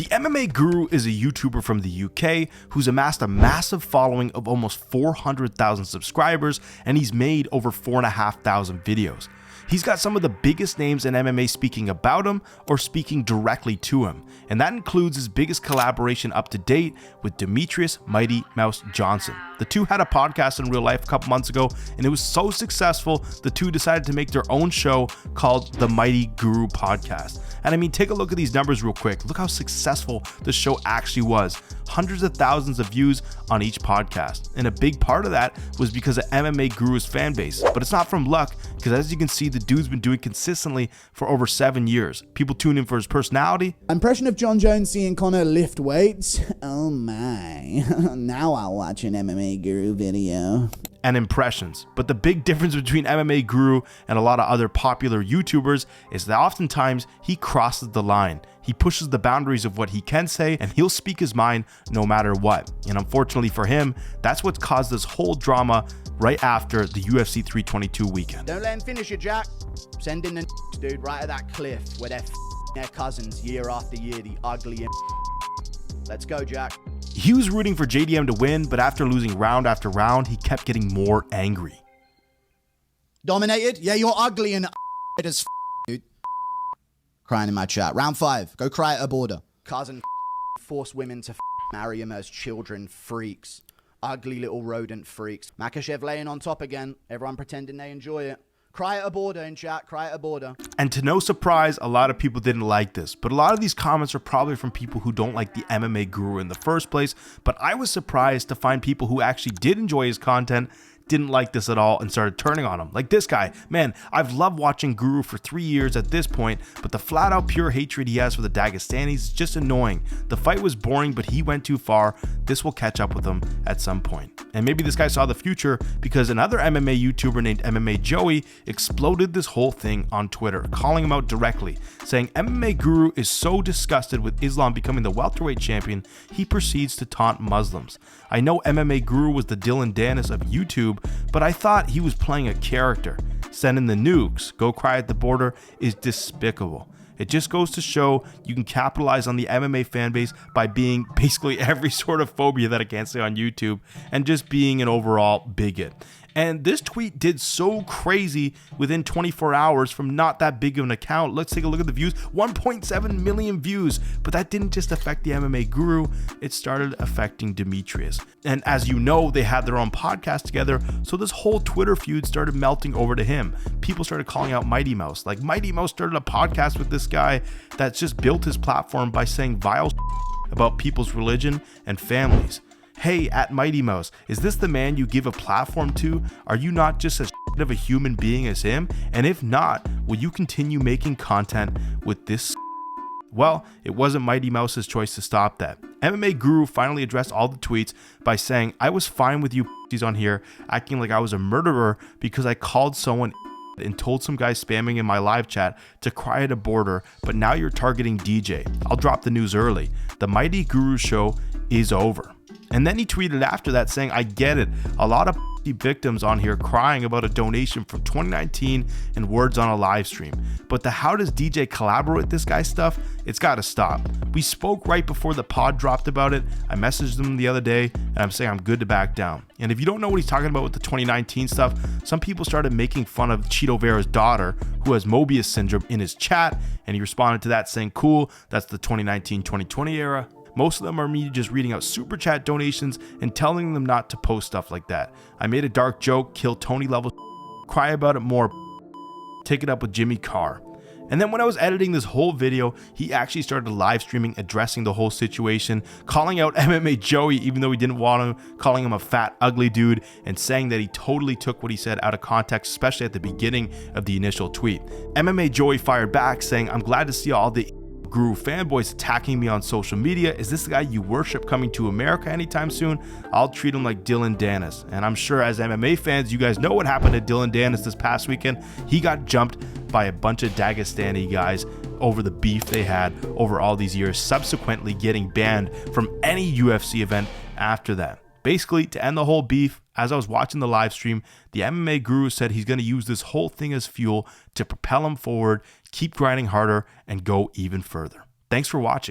The MMA Guru is a YouTuber from the UK who's amassed a massive following of almost 400,000 subscribers, and he's made over 4,500 videos. He's got some of the biggest names in MMA speaking about him or speaking directly to him, and that includes his biggest collaboration up to date with Demetrius Mighty Mouse Johnson. The two had a podcast in real life a couple months ago, and it was so successful, the two decided to make their own show called the Mighty Guru Podcast. And I mean, take a look at these numbers real quick. Look how successful the show actually was. Hundreds of thousands of views on each podcast. And a big part of that was because of MMA Guru's fan base. But it's not from luck, because as you can see, the dude's been doing consistently for over 7 years. People tune in for his personality. Impression of John Jones seeing Connor lift weights? Oh my. Now I'll watch an MMA Guru video. And impressions. But the big difference between MMA Guru and a lot of other popular YouTubers is that oftentimes he crosses the line. He pushes the boundaries of what he can say, and he'll speak his mind no matter what. And unfortunately for him, that's what's caused this whole drama right after the UFC 322 weekend. Don't let him finish it, Jack. Send in the dude right at that cliff where they're their cousins year after year, the ugly. Let's go, Jack. He was rooting for JDM to win, but after losing round after round, he kept getting more angry. Dominated? Yeah, you're ugly and as dude. Crying in my chat. Round 5. Go cry at a border. Cousin force women to marry him as children freaks. Ugly little rodent freaks. Makachev laying on top again. Everyone pretending they enjoy it. Cry at a border in chat. Cry at a border. And to no surprise, a lot of people didn't like this. But a lot of these comments are probably from people who don't like the MMA Guru in the first place. But I was surprised to find people who actually did enjoy his content didn't like this at all and started turning on him. Like this guy. Man, I've loved watching Guru for 3 years at this point, but the flat out pure hatred he has for the Dagestanis is just annoying. The fight was boring, but he went too far. This will catch up with him at some point. And maybe this guy saw the future because another MMA YouTuber named MMA Joey exploded this whole thing on Twitter, calling him out directly, saying MMA Guru is so disgusted with Islam becoming the welterweight champion, he proceeds to taunt Muslims. I know MMA Guru was the Dylan Dennis of YouTube, but I thought he was playing a character. Sending the nukes, go cry at the border, is despicable. It just goes to show you can capitalize on the MMA fan base by being basically every sort of phobia that I can't say on YouTube and just being an overall bigot. And this tweet did so crazy within 24 hours from not that big of an account. Let's take a look at the views. 1.7 million views. But that didn't just affect the MMA Guru. It started affecting Demetrius. And as you know, they had their own podcast together. So this whole Twitter feud started melting over to him. People started calling out Mighty Mouse. Like Mighty Mouse started a podcast with this guy that's just built his platform by saying vile about people's religion and families. Hey, at Mighty Mouse, is this the man you give a platform to? Are you not just as of a human being as him? And if not, will you continue making content with this? Well, it wasn't Mighty Mouse's choice to stop that. MMA Guru finally addressed all the tweets by saying, I was fine with you on here acting like I was a murderer because I called someone and told some guy spamming in my live chat to cry at a border, but now you're targeting DJ. I'll drop the news early. The Mighty Guru show is over. And then he tweeted after that saying, I get it. A lot of victims on here crying about a donation from 2019 and words on a live stream. But the how does DJ collaborate with this guy stuff, it's got to stop. We spoke right before the pod dropped about it. I messaged him the other day and I'm saying I'm good to back down. And if you don't know what he's talking about with the 2019 stuff, some people started making fun of Cheeto Vera's daughter who has Mobius syndrome in his chat. And he responded to that saying, cool, that's the 2019-2020 era. Most of them are me just reading out super chat donations and telling them not to post stuff like that. I made a dark joke, kill Tony level, cry about it more, take it up with Jimmy Carr. And then when I was editing this whole video, he actually started live streaming, addressing the whole situation, calling out MMA Joey, even though he didn't want him, calling him a fat, ugly dude, and saying that he totally took what he said out of context, especially at the beginning of the initial tweet. MMA Joey fired back saying, I'm glad to see all the Guru fanboys attacking me on social media. Is this the guy you worship coming to America anytime soon? I'll treat him like Dylan Dennis. And I'm sure as MMA fans, you guys know what happened to Dylan Dennis this past weekend. He got jumped by a bunch of Dagestani guys over the beef they had over all these years, subsequently getting banned from any UFC event after that. Basically, to end the whole beef, as I was watching the live stream, the MMA Guru said he's going to use this whole thing as fuel to propel him forward, keep grinding harder, and go even further. Thanks for watching.